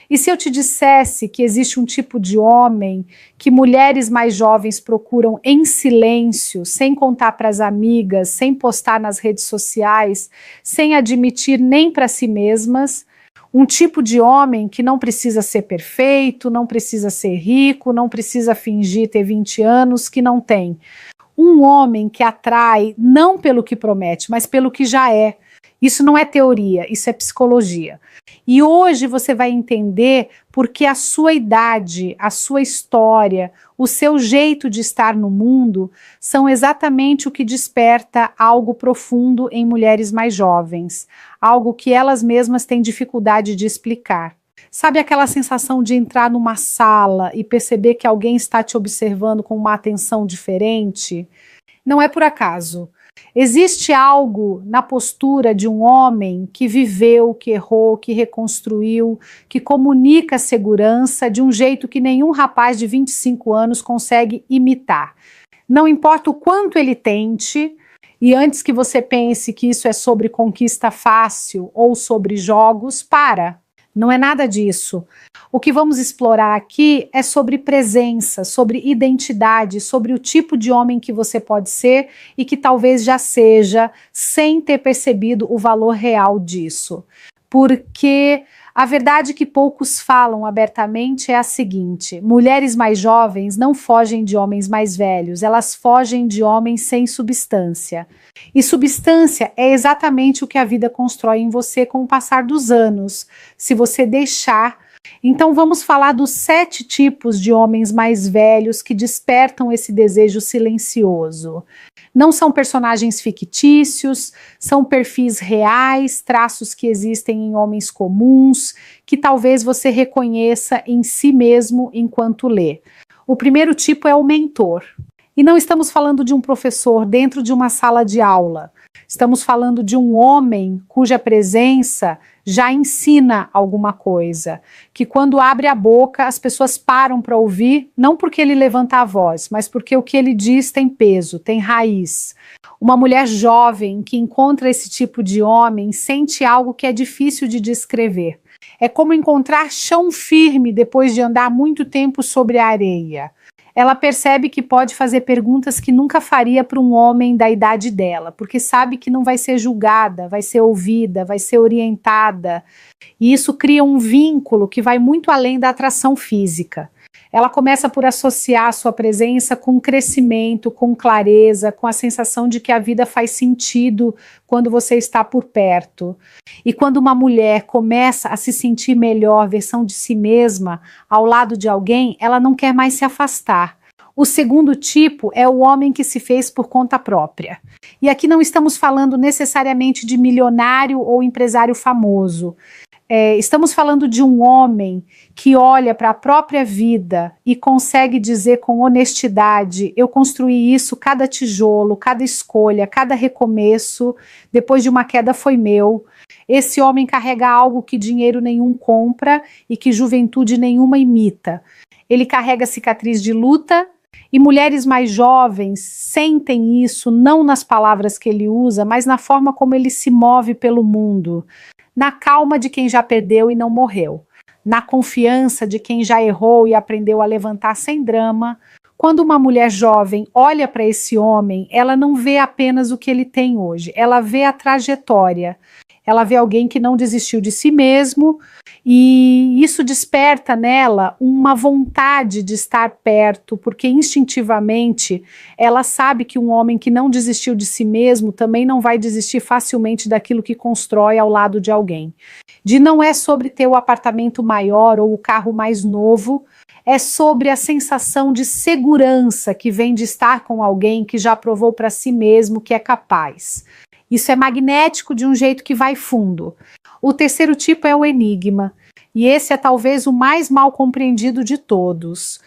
E se eu te dissesse que existe um tipo de homem que mulheres mais jovens procuram em silêncio, sem contar para as amigas, sem postar nas redes sociais, sem admitir nem para si mesmas, um tipo de homem que não precisa ser perfeito, não precisa ser rico, não precisa fingir ter 20 anos, que não tem. Um homem que atrai não pelo que promete, mas pelo que já é. Isso não é teoria, isso é psicologia. E hoje você vai entender porque a sua idade, a sua história, o seu jeito de estar no mundo são exatamente o que desperta algo profundo em mulheres mais jovens, algo que elas mesmas têm dificuldade de explicar. Sabe aquela sensação de entrar numa sala e perceber que alguém está te observando com uma atenção diferente? Não é por acaso. Existe algo na postura de um homem que viveu, que errou, que reconstruiu, que comunica segurança de um jeito que nenhum rapaz de 25 anos consegue imitar. Não importa o quanto ele tente, e antes que você pense que isso é sobre conquista fácil ou sobre jogos, para. Não é nada disso. O que vamos explorar aqui é sobre presença, sobre identidade, sobre o tipo de homem que você pode ser e que talvez já seja, sem ter percebido o valor real disso. Porque a verdade que poucos falam abertamente é a seguinte: mulheres mais jovens não fogem de homens mais velhos, elas fogem de homens sem substância. E substância é exatamente o que a vida constrói em você com o passar dos anos, se você deixar. Então vamos falar dos 7 tipos de homens mais velhos que despertam esse desejo silencioso. Não são personagens fictícios, são perfis reais, traços que existem em homens comuns, que talvez você reconheça em si mesmo enquanto lê. O primeiro tipo é o mentor. E não estamos falando de um professor dentro de uma sala de aula. Estamos falando de um homem cuja presença já ensina alguma coisa, que quando abre a boca as pessoas param para ouvir, não porque ele levanta a voz, mas porque o que ele diz tem peso, tem raiz. Uma mulher jovem que encontra esse tipo de homem sente algo que é difícil de descrever. É como encontrar chão firme depois de andar muito tempo sobre a areia. Ela percebe que pode fazer perguntas que nunca faria para um homem da idade dela, porque sabe que não vai ser julgada, vai ser ouvida, vai ser orientada. E isso cria um vínculo que vai muito além da atração física. Ela começa por associar a sua presença com crescimento, com clareza, com a sensação de que a vida faz sentido quando você está por perto. E quando uma mulher começa a se sentir melhor, versão de si mesma, ao lado de alguém, ela não quer mais se afastar. O segundo tipo é o homem que se fez por conta própria. E aqui não estamos falando necessariamente de milionário ou empresário famoso. Estamos falando de um homem que olha para a própria vida e consegue dizer com honestidade: eu construí isso, cada tijolo, cada escolha, cada recomeço, depois de uma queda foi meu. Esse homem carrega algo que dinheiro nenhum compra e que juventude nenhuma imita. Ele carrega cicatriz de luta. E mulheres mais jovens sentem isso não nas palavras que ele usa, mas na forma como ele se move pelo mundo. Na calma de quem já perdeu e não morreu, na confiança de quem já errou e aprendeu a levantar sem drama. Quando uma mulher jovem olha para esse homem, ela não vê apenas o que ele tem hoje, ela vê a trajetória, ela vê alguém que não desistiu de si mesmo, e isso desperta nela uma vontade de estar perto, porque instintivamente ela sabe que um homem que não desistiu de si mesmo também não vai desistir facilmente daquilo que constrói ao lado de alguém. Não é sobre ter o apartamento maior ou o carro mais novo, é sobre a sensação de segurança que vem de estar com alguém que já provou para si mesmo que é capaz. Isso é magnético de um jeito que vai fundo. O terceiro tipo é o enigma, e esse é talvez o mais mal compreendido de todos.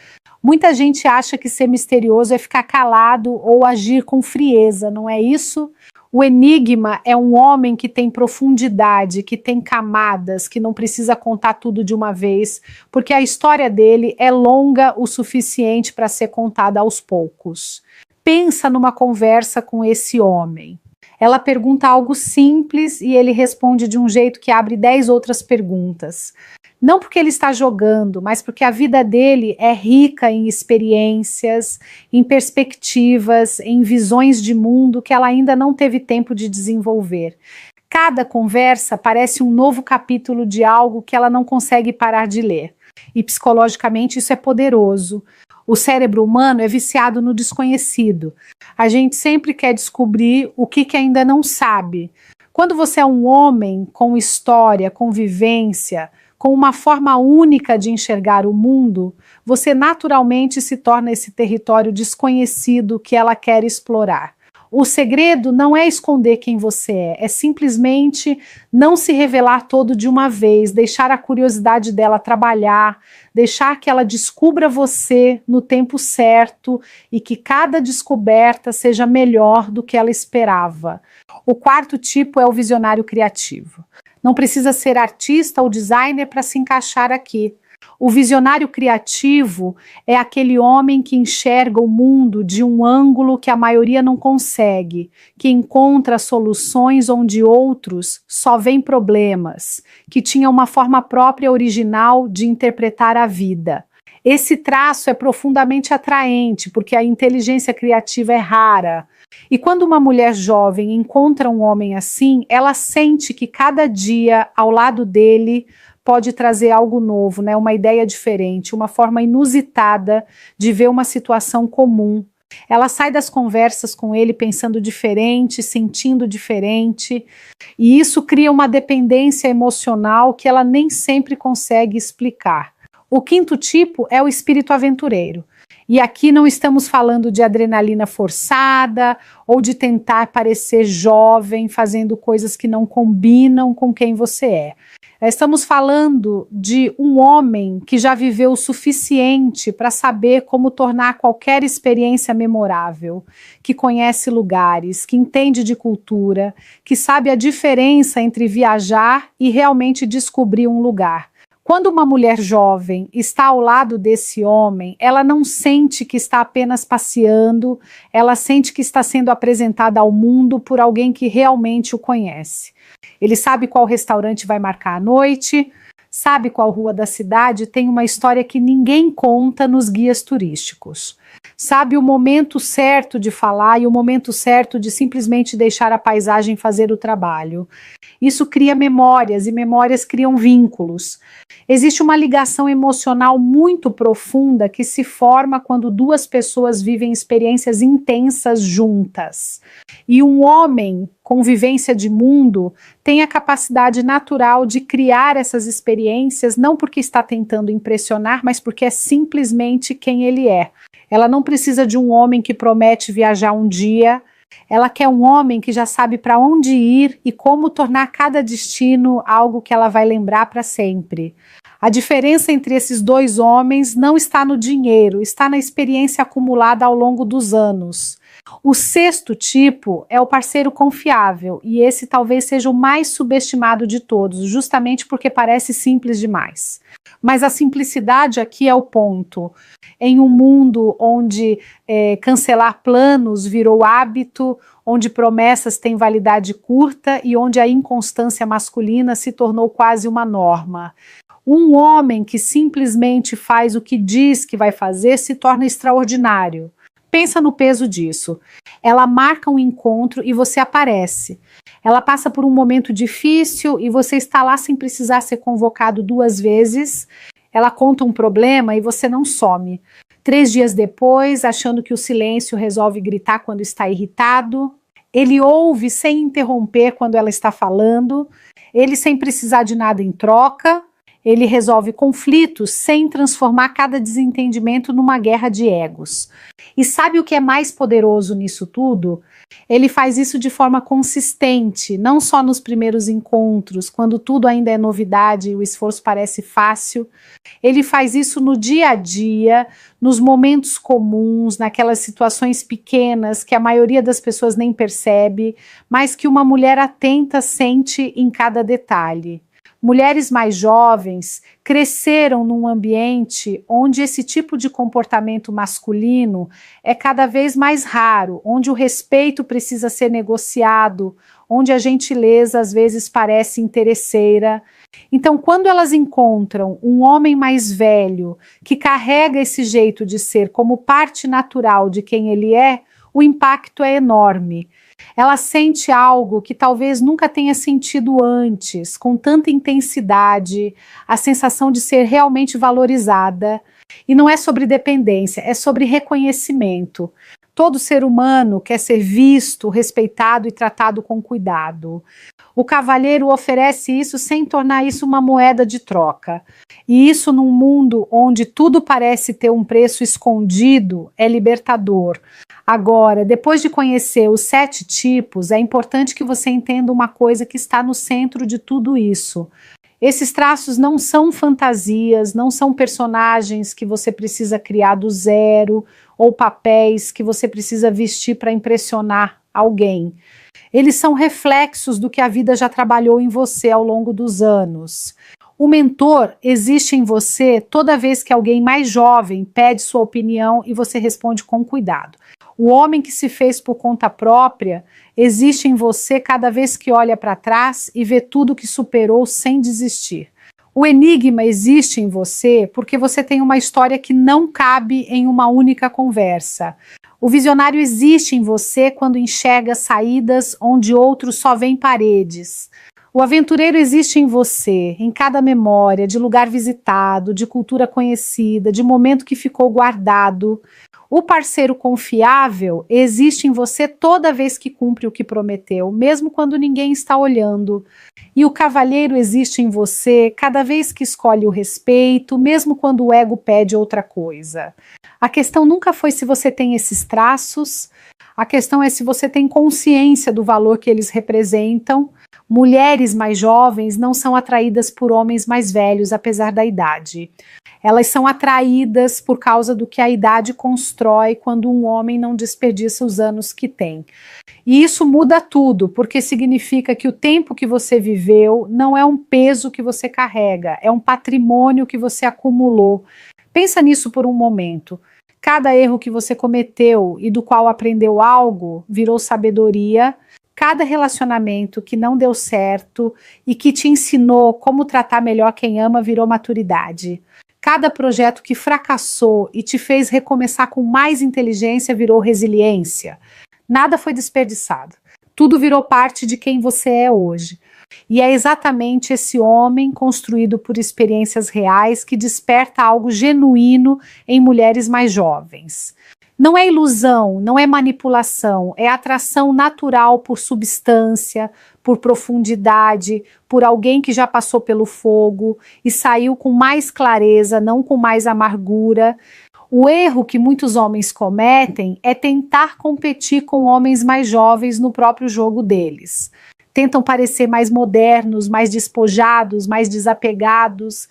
Muita gente acha que ser misterioso é ficar calado ou agir com frieza, não é isso? O enigma é um homem que tem profundidade, que tem camadas, que não precisa contar tudo de uma vez, porque a história dele é longa o suficiente para ser contada aos poucos. Pensa numa conversa com esse homem. Ela pergunta algo simples e ele responde de um jeito que abre 10 outras perguntas. Não porque ele está jogando, mas porque a vida dele é rica em experiências, em perspectivas, em visões de mundo que ela ainda não teve tempo de desenvolver. Cada conversa parece um novo capítulo de algo que ela não consegue parar de ler. E psicologicamente isso é poderoso. O cérebro humano é viciado no desconhecido. A gente sempre quer descobrir o que ainda não sabe. Quando você é um homem com história, com vivência, com uma forma única de enxergar o mundo, você naturalmente se torna esse território desconhecido que ela quer explorar. O segredo não é esconder quem você é simplesmente não se revelar todo de uma vez, deixar a curiosidade dela trabalhar, deixar que ela descubra você no tempo certo e que cada descoberta seja melhor do que ela esperava. O quarto tipo é o visionário criativo. Não precisa ser artista ou designer para se encaixar aqui. O visionário criativo é aquele homem que enxerga o mundo de um ângulo que a maioria não consegue, que encontra soluções onde outros só veem problemas, que tinha uma forma própria original de interpretar a vida. Esse traço é profundamente atraente, porque a inteligência criativa é rara. E quando uma mulher jovem encontra um homem assim, ela sente que cada dia ao lado dele pode trazer algo novo, né? Uma ideia diferente, uma forma inusitada de ver uma situação comum. Ela sai das conversas com ele pensando diferente, sentindo diferente, e isso cria uma dependência emocional que ela nem sempre consegue explicar. O quinto tipo é o espírito aventureiro. E aqui não estamos falando de adrenalina forçada ou de tentar parecer jovem fazendo coisas que não combinam com quem você é. Estamos falando de um homem que já viveu o suficiente para saber como tornar qualquer experiência memorável, que conhece lugares, que entende de cultura, que sabe a diferença entre viajar e realmente descobrir um lugar. Quando uma mulher jovem está ao lado desse homem, ela não sente que está apenas passeando, ela sente que está sendo apresentada ao mundo por alguém que realmente o conhece. Ele sabe qual restaurante vai marcar a noite, sabe qual rua da cidade tem uma história que ninguém conta nos guias turísticos. Sabe o momento certo de falar e o momento certo de simplesmente deixar a paisagem fazer o trabalho. Isso cria memórias e memórias criam vínculos. Existe uma ligação emocional muito profunda que se forma quando duas pessoas vivem experiências intensas juntas. E um homem com vivência de mundo tem a capacidade natural de criar essas experiências, não porque está tentando impressionar, mas porque é simplesmente quem ele é. Ela não precisa de um homem que promete viajar um dia, ela quer um homem que já sabe para onde ir e como tornar cada destino algo que ela vai lembrar para sempre. A diferença entre esses dois homens não está no dinheiro, está na experiência acumulada ao longo dos anos. O sexto tipo é o parceiro confiável, e esse talvez seja o mais subestimado de todos, justamente porque parece simples demais. Mas a simplicidade aqui é o ponto. Em um mundo onde cancelar planos virou hábito, onde promessas têm validade curta e onde a inconstância masculina se tornou quase uma norma. Um homem que simplesmente faz o que diz que vai fazer se torna extraordinário. Pensa no peso disso. Ela marca um encontro e você aparece. Ela passa por um momento difícil e você está lá sem precisar ser convocado 2 vezes. Ela conta um problema e você não some. 3 dias depois, achando que o silêncio resolve gritar quando está irritado. Ele ouve sem interromper quando ela está falando. Ele sem precisar de nada em troca. Ele resolve conflitos sem transformar cada desentendimento numa guerra de egos. E sabe o que é mais poderoso nisso tudo? Ele faz isso de forma consistente, não só nos primeiros encontros, quando tudo ainda é novidade e o esforço parece fácil. Ele faz isso no dia a dia, nos momentos comuns, naquelas situações pequenas que a maioria das pessoas nem percebe, mas que uma mulher atenta sente em cada detalhe. Mulheres mais jovens cresceram num ambiente onde esse tipo de comportamento masculino é cada vez mais raro, onde o respeito precisa ser negociado, onde a gentileza às vezes parece interesseira. Então, quando elas encontram um homem mais velho que carrega esse jeito de ser como parte natural de quem ele é, o impacto é enorme. Ela sente algo que talvez nunca tenha sentido antes, com tanta intensidade, a sensação de ser realmente valorizada. E não é sobre dependência, é sobre reconhecimento. Todo ser humano quer ser visto, respeitado e tratado com cuidado. O cavalheiro oferece isso sem tornar isso uma moeda de troca. E isso, num mundo onde tudo parece ter um preço escondido, é libertador. Agora, depois de conhecer os 7 tipos, é importante que você entenda uma coisa que está no centro de tudo isso. Esses traços não são fantasias, não são personagens que você precisa criar do zero, ou papéis que você precisa vestir para impressionar alguém. Eles são reflexos do que a vida já trabalhou em você ao longo dos anos. O mentor existe em você toda vez que alguém mais jovem pede sua opinião e você responde com cuidado. O homem que se fez por conta própria existe em você cada vez que olha para trás e vê tudo que superou sem desistir. O enigma existe em você porque você tem uma história que não cabe em uma única conversa. O visionário existe em você quando enxerga saídas onde outros só veem paredes. O aventureiro existe em você, em cada memória, de lugar visitado, de cultura conhecida, de momento que ficou guardado. O parceiro confiável existe em você toda vez que cumpre o que prometeu, mesmo quando ninguém está olhando. E o cavalheiro existe em você cada vez que escolhe o respeito, mesmo quando o ego pede outra coisa. A questão nunca foi se você tem esses traços, a questão é se você tem consciência do valor que eles representam. Mulheres mais jovens não são atraídas por homens mais velhos, apesar da idade. Elas são atraídas por causa do que a idade constrói quando um homem não desperdiça os anos que tem. E isso muda tudo, porque significa que o tempo que você viveu não é um peso que você carrega, é um patrimônio que você acumulou. Pensa nisso por um momento. Cada erro que você cometeu e do qual aprendeu algo virou sabedoria. Cada relacionamento que não deu certo e que te ensinou como tratar melhor quem ama virou maturidade. Cada projeto que fracassou e te fez recomeçar com mais inteligência virou resiliência. Nada foi desperdiçado. Tudo virou parte de quem você é hoje. E é exatamente esse homem construído por experiências reais que desperta algo genuíno em mulheres mais jovens. Não é ilusão, não é manipulação, é atração natural por substância, por profundidade, por alguém que já passou pelo fogo e saiu com mais clareza, não com mais amargura. O erro que muitos homens cometem é tentar competir com homens mais jovens no próprio jogo deles. Tentam parecer mais modernos, mais despojados, mais desapegados.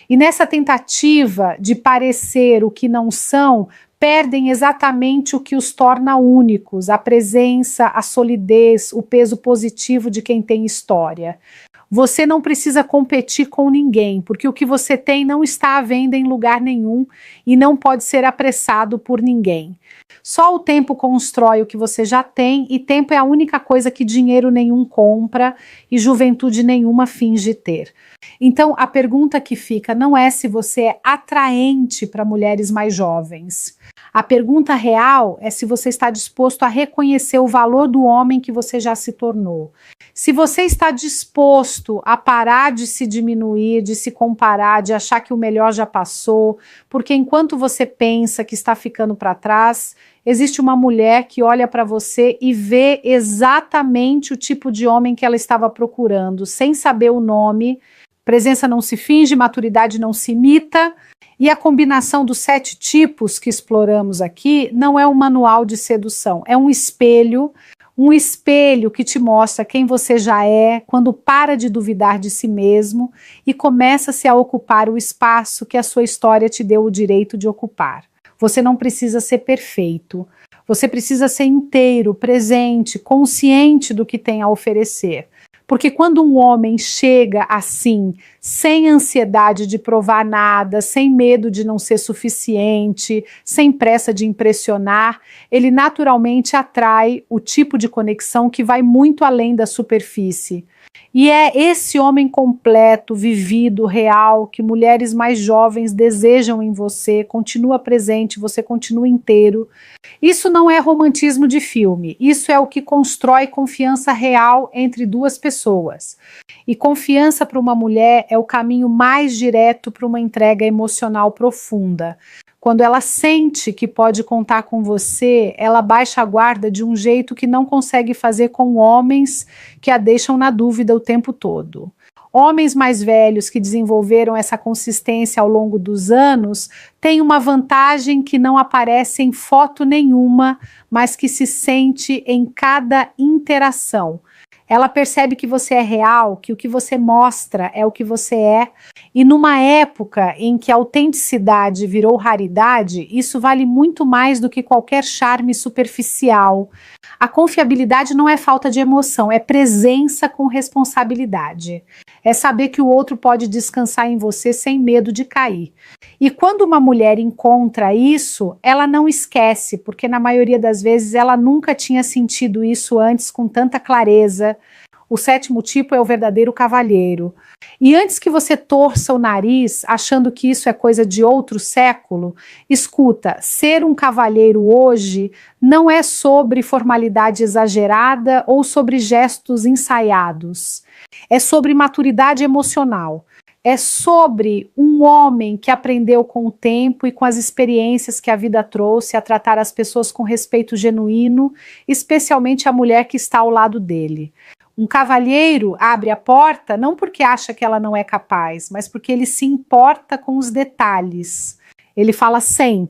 E nessa tentativa de parecer o que não são, perdem exatamente o que os torna únicos, a presença, a solidez, o peso positivo de quem tem história. Você não precisa competir com ninguém, porque o que você tem não está à venda em lugar nenhum e não pode ser apressado por ninguém. Só o tempo constrói o que você já tem, e tempo é a única coisa que dinheiro nenhum compra e juventude nenhuma finge ter. Então, a pergunta que fica não é se você é atraente para mulheres mais jovens. A pergunta real é se você está disposto a reconhecer o valor do homem que você já se tornou. Se você está disposto a parar de se diminuir, de se comparar, de achar que o melhor já passou, porque enquanto você pensa que está ficando para trás, existe uma mulher que olha para você e vê exatamente o tipo de homem que ela estava procurando, sem saber o nome. Presença não se finge, maturidade não se imita. E a combinação dos 7 tipos que exploramos aqui não é um manual de sedução, é um espelho que te mostra quem você já é quando para de duvidar de si mesmo e começa-se a ocupar o espaço que a sua história te deu o direito de ocupar. Você não precisa ser perfeito, você precisa ser inteiro, presente, consciente do que tem a oferecer. Porque quando um homem chega assim, sem ansiedade de provar nada, sem medo de não ser suficiente, sem pressa de impressionar, ele naturalmente atrai o tipo de conexão que vai muito além da superfície. E é esse homem completo, vivido, real, que mulheres mais jovens desejam em você, continua presente, você continua inteiro. Isso não é romantismo de filme, isso é o que constrói confiança real entre duas pessoas. E confiança para uma mulher é o caminho mais direto para uma entrega emocional profunda. Quando ela sente que pode contar com você, ela baixa a guarda de um jeito que não consegue fazer com homens que a deixam na dúvida o tempo todo. Homens mais velhos que desenvolveram essa consistência ao longo dos anos têm uma vantagem que não aparece em foto nenhuma, mas que se sente em cada interação. Ela percebe que você é real, que o que você mostra é o que você é, e numa época em que a autenticidade virou raridade, isso vale muito mais do que qualquer charme superficial. A confiabilidade não é falta de emoção, é presença com responsabilidade. É saber que o outro pode descansar em você sem medo de cair. E quando uma mulher encontra isso, ela não esquece, porque na maioria das vezes ela nunca tinha sentido isso antes com tanta clareza. O 7º tipo é o verdadeiro cavalheiro. E antes que você torça o nariz, achando que isso é coisa de outro século, escuta, ser um cavalheiro hoje não é sobre formalidade exagerada ou sobre gestos ensaiados. É sobre maturidade emocional. É sobre um homem que aprendeu com o tempo e com as experiências que a vida trouxe a tratar as pessoas com respeito genuíno, especialmente a mulher que está ao lado dele. Um cavalheiro abre a porta não porque acha que ela não é capaz, mas porque ele se importa com os detalhes. Ele fala 100.